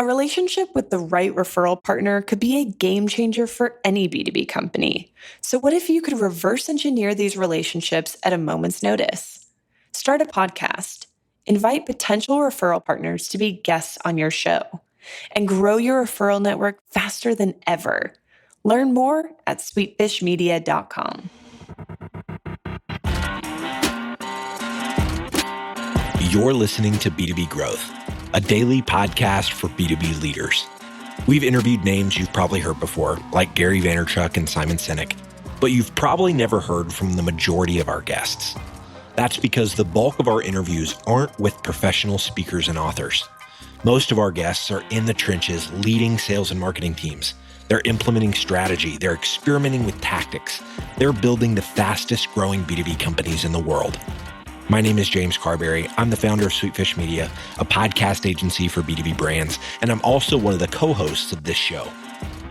A relationship with the right referral partner could be a game changer for any B2B company. So what if you could reverse engineer these relationships at a moment's notice? Start a podcast, invite potential referral partners to be guests on your show, and grow your referral network faster than ever. Learn more at sweetfishmedia.com. You're listening to B2B Growth, a daily podcast for B2B leaders. We've interviewed names you've probably heard before, like Gary Vaynerchuk and Simon Sinek, but you've probably never heard from the majority of our guests. That's because the bulk of our interviews aren't with professional speakers and authors. Most of our guests are in the trenches leading sales and marketing teams. They're implementing strategy. They're experimenting with tactics. They're building the fastest growing B2B companies in the world. My name is James Carberry. I'm the founder of Sweetfish Media, a podcast agency for B2B brands, and I'm also one of the co-hosts of this show.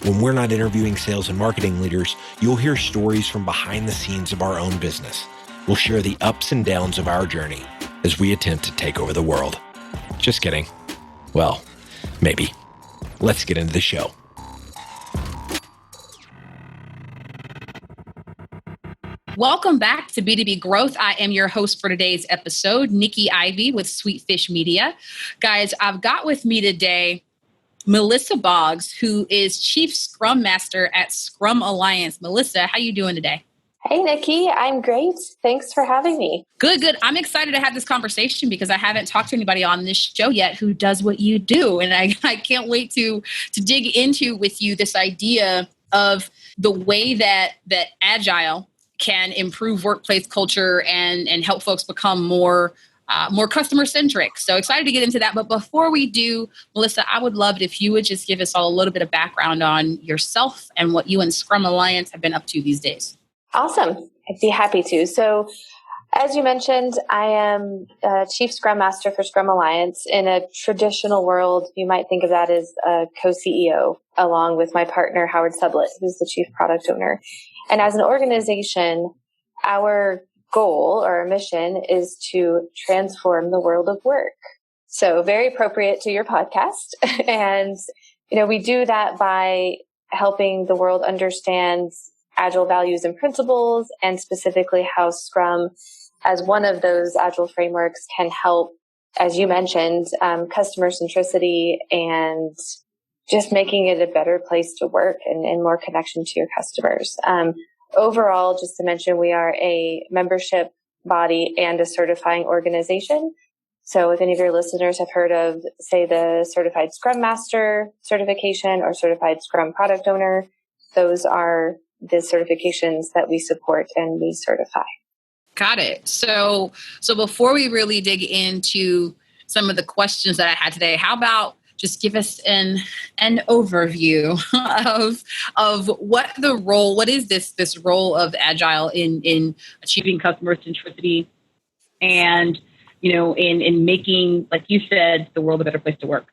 When we're not interviewing sales and marketing leaders, you'll hear stories from behind the scenes of our own business. We'll share the ups and downs of our journey as we attempt to take over the world. Just kidding. Well, maybe. Let's get into the show. Welcome back to B2B Growth. I am your host for today's episode, Nikki Ivy with Sweetfish Media. Guys, I've got with me today Melissa Boggs, who is Chief Scrum Master at Scrum Alliance. Melissa, how you doing today? Hey, Nikki. I'm great. Thanks for having me. Good. I'm excited to have this conversation because I haven't talked to anybody on this show yet who does what you do. And I can't wait to dig into with you this idea of the way that Agile can improve workplace culture and help folks become more customer-centric. So excited to get into that. But before we do, Melissa, I would love it if you would just give us all a little bit of background on yourself and what you and Scrum Alliance have been up to these days. Awesome. I'd be happy to. So as you mentioned, I am Chief Scrum Master for Scrum Alliance. In a traditional world, you might think of that as a co-CEO, along with my partner, Howard Sublett, who's the Chief Product Owner. And as an organization, our goal or our mission is to transform the world of work. So very appropriate to your podcast. And, we do that by helping the world understand Agile values and principles, and specifically how Scrum, as one of those Agile frameworks, can help, as you mentioned, customer centricity and just making it a better place to work and more connection to your customers. Overall, just to mention, we are a membership body and a certifying organization. So if any of your listeners have heard of, say, the Certified Scrum Master certification or Certified Scrum Product Owner, those are the certifications that we support and we certify. Got it. So before we really dig into some of the questions that I had today, how about just give us an overview of what is this role of Agile in achieving customer centricity and, in making, like you said, the world a better place to work.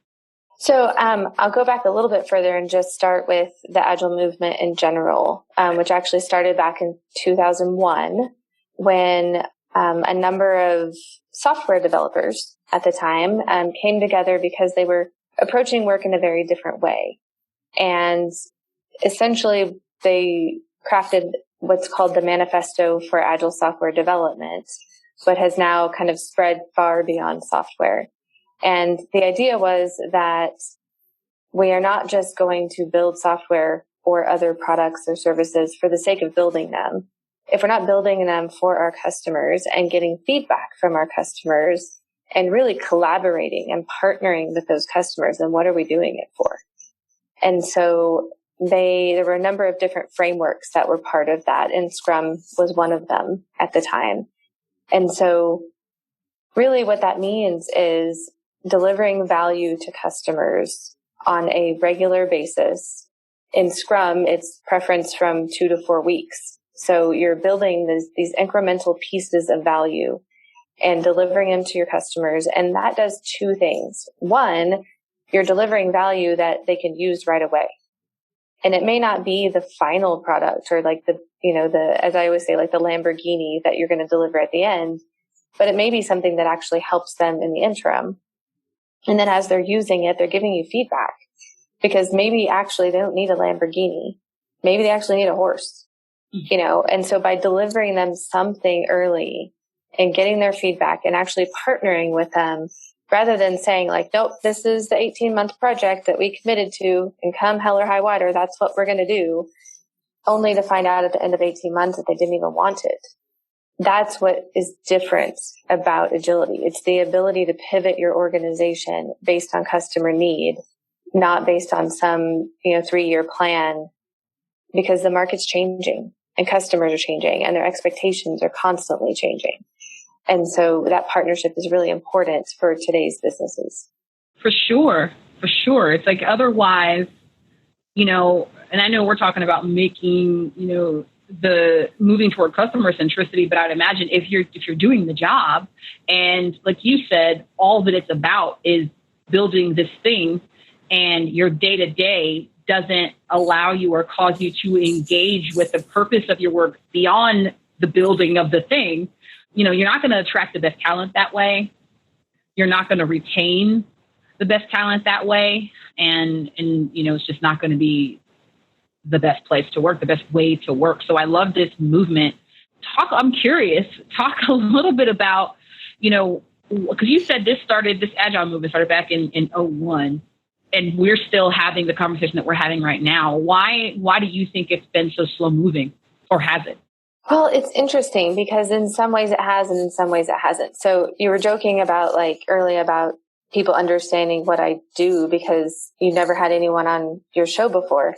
So I'll go back a little bit further and just start with the Agile movement in general, which actually started back in 2001 when a number of software developers at the time came together because they were approaching work in a very different way. And essentially, they crafted what's called the Manifesto for Agile Software Development, but has now kind of spread far beyond software. And the idea was that we are not just going to build software or other products or services for the sake of building them. If we're not building them for our customers and getting feedback from our customers and really collaborating and partnering with those customers, then what are we doing it for? And so there were a number of different frameworks that were part of that, and Scrum was one of them at the time. And so really what that means is delivering value to customers on a regular basis. In Scrum, it's preference from 2 to 4 weeks. So you're building these incremental pieces of value and delivering them to your customers. And that does two things. One, you're delivering value that they can use right away. And it may not be the final product or like as I always say, like the Lamborghini that you're going to deliver at the end, but it may be something that actually helps them in the interim. And then as they're using it, they're giving you feedback, because maybe actually they don't need a Lamborghini. Maybe they actually need a horse, and so by delivering them something early and getting their feedback and actually partnering with them, rather than saying like, nope, this is the 18-month project that we committed to, and come hell or high water, that's what we're going to do, only to find out at the end of 18 months that they didn't even want it. That's what is different about agility. It's the ability to pivot your organization based on customer need, not based on some, 3-year plan, because the market's changing and customers are changing and their expectations are constantly changing. And so that partnership is really important for today's businesses. For sure. It's like otherwise, and I know we're talking about making, the moving toward customer centricity, but I'd imagine if you're doing the job and like you said, all that it's about is building this thing, and your day-to-day doesn't allow you or cause you to engage with the purpose of your work beyond the building of the thing, you're not going to attract the best talent that way. You're not going to retain the best talent that way. And it's just not going to be the best place to work, the best way to work. So I love this movement. I'm curious, talk a little bit about, because you said this Agile movement started back in 2001, and we're still having the conversation that we're having right now. Why do you think it's been so slow moving, or has it? Well, it's interesting because in some ways it has and in some ways it hasn't. So you were joking about early about people understanding what I do because you never had anyone on your show before.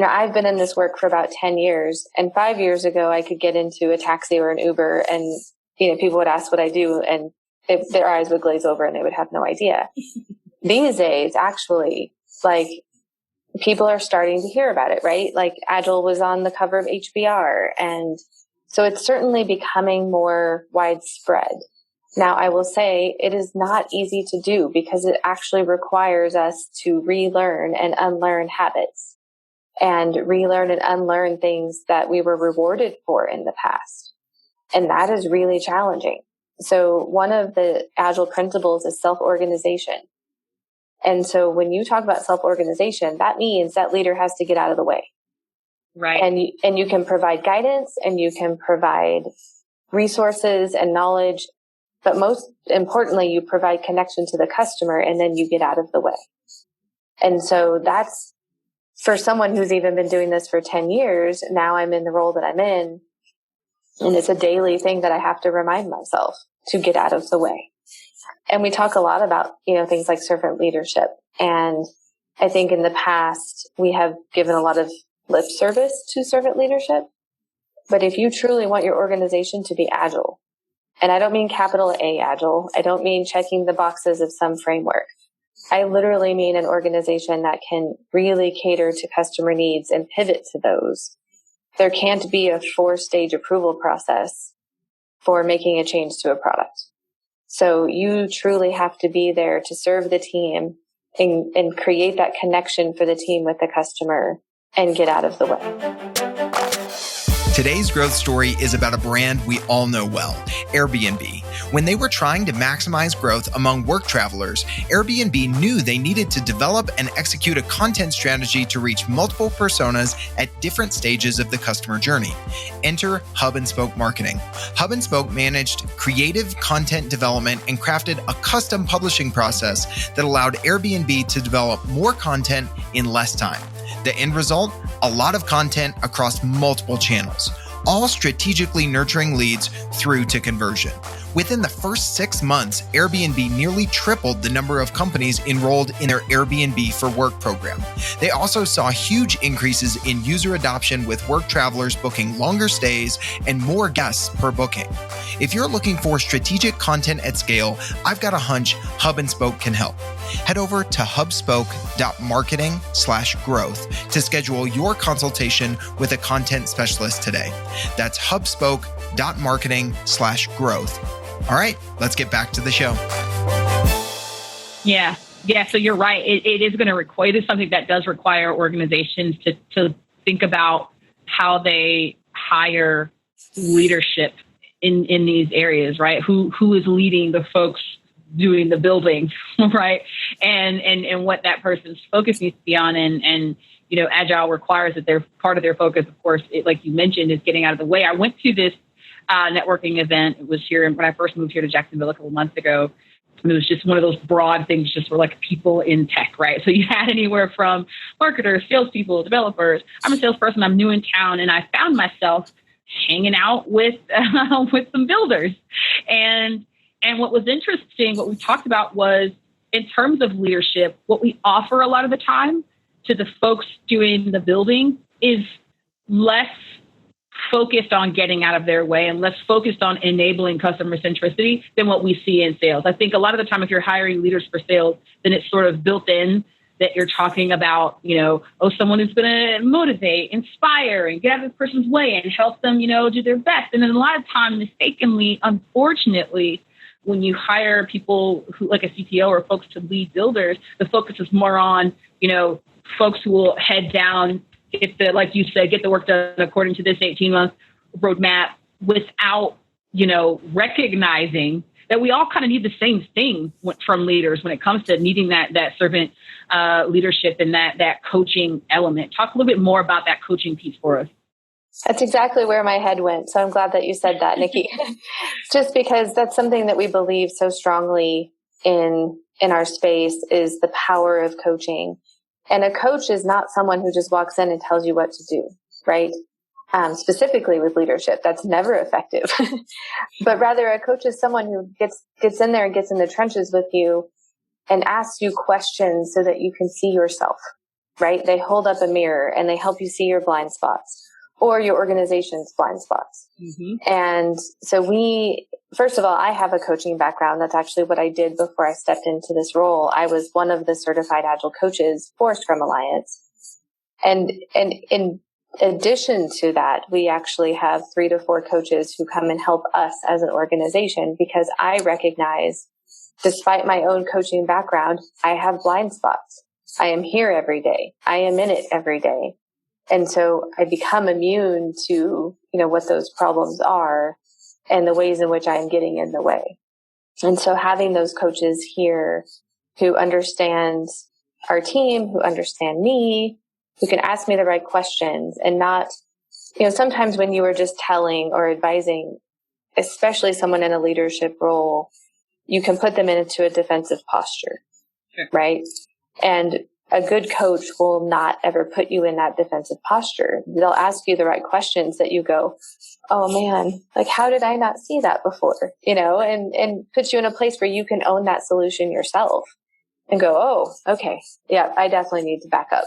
I've been in this work for about 10 years, and 5 years ago I could get into a taxi or an Uber and, people would ask what I do and their eyes would glaze over and they would have no idea. These days, actually, people are starting to hear about it, right? Like Agile was on the cover of HBR. And so it's certainly becoming more widespread. Now, I will say it is not easy to do because it actually requires us to relearn and unlearn habits and relearn and unlearn things that we were rewarded for in the past. And that is really challenging. So one of the Agile principles is self-organization. And so when you talk about self-organization, that means that leader has to get out of the way. Right. And you can provide guidance and you can provide resources and knowledge, but most importantly, you provide connection to the customer and then you get out of the way. And so that's for someone who's even been doing this for 10 years. Now I'm in the role that I'm in, and it's a daily thing that I have to remind myself to get out of the way. And we talk a lot about, things like servant leadership. And I think in the past, we have given a lot of lip service to servant leadership. But if you truly want your organization to be agile, and I don't mean capital A Agile, I don't mean checking the boxes of some framework. I literally mean an organization that can really cater to customer needs and pivot to those. There can't be a 4-stage approval process for making a change to a product. So you truly have to be there to serve the team and create that connection for the team with the customer and get out of the way. Today's growth story is about a brand we all know well, Airbnb. When they were trying to maximize growth among work travelers, Airbnb knew they needed to develop and execute a content strategy to reach multiple personas at different stages of the customer journey. Enter HubSpoke.Marketing. HubSpoke managed creative content development and crafted a custom publishing process that allowed Airbnb to develop more content in less time. The end result? A lot of content across multiple channels, all strategically nurturing leads through to conversion. Within the first 6 months, Airbnb nearly tripled the number of companies enrolled in their Airbnb for Work program. They also saw huge increases in user adoption, with work travelers booking longer stays and more guests per booking. If you're looking for strategic content at scale, I've got a hunch HubSpoke can help. Head over to HubSpoke.Marketing/growth to schedule your consultation with a content specialist today. That's HubSpoke.Marketing/growth. All right, let's get back to the show. Yeah. So you're right. It is going to require, it is something that does require organizations to think about how they hire leadership in these areas, right? Who is leading the folks doing the building, right? And what that person's focus needs to be on. And Agile requires that their part of their focus, of course, like you mentioned, is getting out of the way. I went to this networking event. It was here when I first moved here to Jacksonville a couple of months ago. And it was just one of those broad things, just for like people in tech, right? So you had anywhere from marketers, salespeople, developers. I'm a salesperson. I'm new in town, and I found myself hanging out with some builders. And what was interesting, what we talked about was, in terms of leadership, what we offer a lot of the time to the folks doing the building is less focused on getting out of their way and less focused on enabling customer centricity than what we see in sales. I think a lot of the time, if you're hiring leaders for sales, then it's sort of built in that you're talking about, someone who's going to motivate, inspire, and get out of the person's way and help them, do their best. And then a lot of time, mistakenly, unfortunately, when you hire people who, like a CTO or folks to lead builders, the focus is more on, folks who will head down, like you said, get the work done according to this 18-month roadmap without, recognizing that we all kind of need the same thing from leaders when it comes to needing that servant leadership and that coaching element. Talk a little bit more about that coaching piece for us. That's exactly where my head went. So I'm glad that you said that, Nikki. Just because that's something that we believe so strongly in our space is the power of coaching. And a coach is not someone who just walks in and tells you what to do, right? Specifically with leadership, that's never effective. But rather, a coach is someone who gets in there and gets in the trenches with you and asks you questions so that you can see yourself, right? They hold up a mirror and they help you see your blind spots or your organization's blind spots. Mm-hmm. And so first of all, I have a coaching background. That's actually what I did before I stepped into this role. I was one of the certified Agile coaches for Scrum Alliance. And in addition to that, we actually have 3 to 4 coaches who come and help us as an organization, because I recognize, despite my own coaching background, I have blind spots. I am here every day. I am in it every day. And so I become immune to, what those problems are and the ways in which I'm getting in the way. And so having those coaches here who understand our team, who understand me, who can ask me the right questions and not, sometimes when you are just telling or advising, especially someone in a leadership role, you can put them into a defensive posture, sure, right? And a good coach will not ever put you in that defensive posture. They'll ask you the right questions that you go, oh man, like how did I not see that before? And put you in a place where you can own that solution yourself and go, oh, okay, yeah, I definitely need to back up.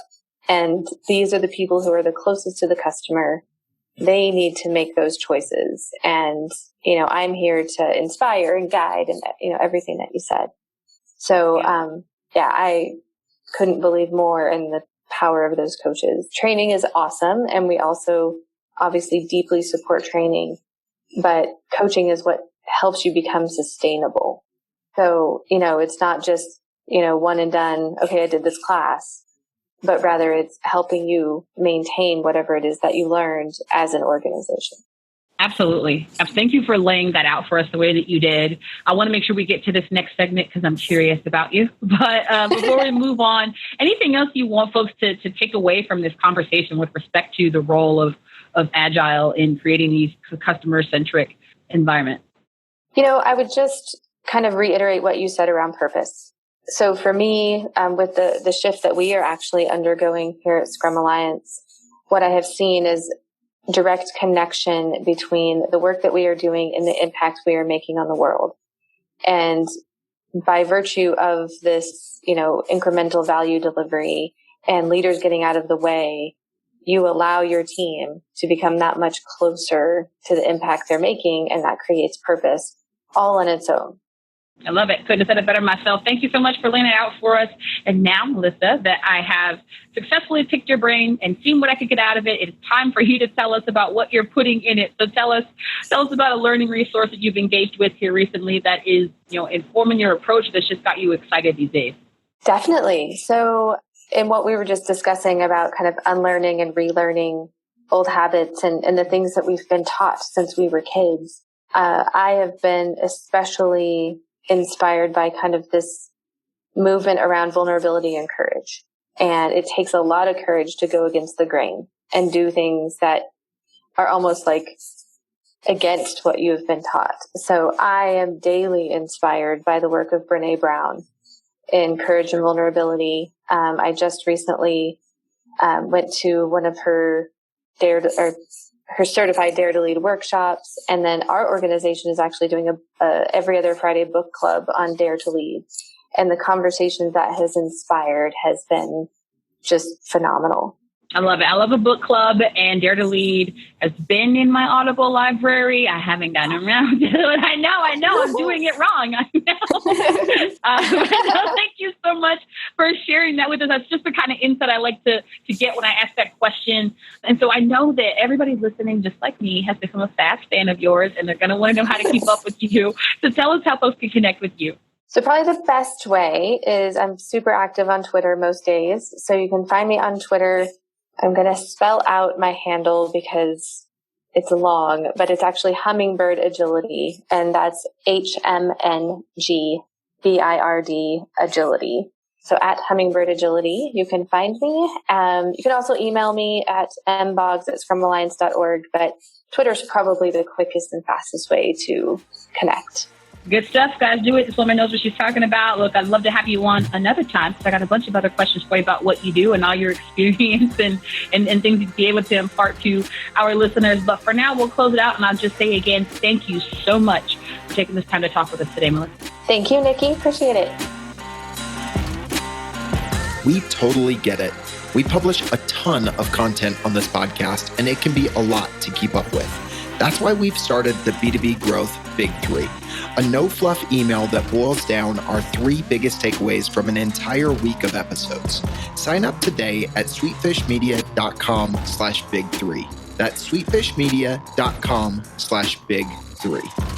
And these are the people who are the closest to the customer. They need to make those choices. And, I'm here to inspire and guide and, everything that you said. So, I couldn't believe more in the power of those coaches. Training is awesome. And we also obviously deeply support training, but coaching is what helps you become sustainable. So, it's not just, one and done. Okay, I did this class, but rather it's helping you maintain whatever it is that you learned as an organization. Absolutely. Thank you for laying that out for us the way that you did. I want to make sure we get to this next segment because I'm curious about you. But before we move on, anything else you want folks to take away from this conversation with respect to the role of Agile in creating these customer-centric environment? I would just kind of reiterate what you said around purpose. So for me, with the shift that we are actually undergoing here at Scrum Alliance, what I have seen is direct connection between the work that we are doing and the impact we are making on the world. And by virtue of this, incremental value delivery and leaders getting out of the way, you allow your team to become that much closer to the impact they're making, and that creates purpose all on its own. I love it. Couldn't have said it better myself. Thank you so much for laying it out for us. And now, Melissa, that I have successfully picked your brain and seen what I could get out of it, it's time for you to tell us about what you're putting in it. So tell us about a learning resource that you've engaged with here recently that is, informing your approach that's just got you excited these days. Definitely. So in what we were just discussing about kind of unlearning and relearning old habits and the things that we've been taught since we were kids, I have been especially inspired by kind of this movement around vulnerability and courage. And it takes a lot of courage to go against the grain and do things that are almost like against what you've been taught. So I am daily inspired by the work of Brené Brown in courage and vulnerability. I just recently went to one of her certified Dare to Lead workshops. And then our organization is actually doing a every other Friday book club on Dare to Lead. And the conversations that has inspired has been just phenomenal. I love it. I love a book club, and Dare to Lead has been in my Audible library. I haven't gotten around to it. I know, I'm doing it wrong. I know. Thank you so much for sharing that with us. That's just the kind of insight I like to get when I ask that question. And so I know that everybody listening, just like me, has become a fast fan of yours, and they're going to want to know how to keep up with you. So tell us how folks can connect with you. So probably the best way is I'm super active on Twitter most days. So you can find me on Twitter. I'm going to spell out my handle because it's long, but it's actually Hummingbird Agility, and that's HMNGBIRD Agility. So at Hummingbird Agility, you can find me. You can also email me at mboggs@scrumalliance.org, but Twitter's probably the quickest and fastest way to connect. Good stuff, guys. Do it. This woman knows what she's talking about. Look, I'd love to have you on another time because I got a bunch of other questions for you about what you do and all your experience and things you'd be able to impart to our listeners. But for now, we'll close it out. And I'll just say again, thank you so much for taking this time to talk with us today, Melissa. Thank you, Nikki. Appreciate it. We totally get it. We publish a ton of content on this podcast, and it can be a lot to keep up with. That's why we've started the B2B Growth Big Three, a no-fluff email that boils down our 3 biggest takeaways from an entire week of episodes. Sign up today at sweetfishmedia.com/big3. That's sweetfishmedia.com/big3.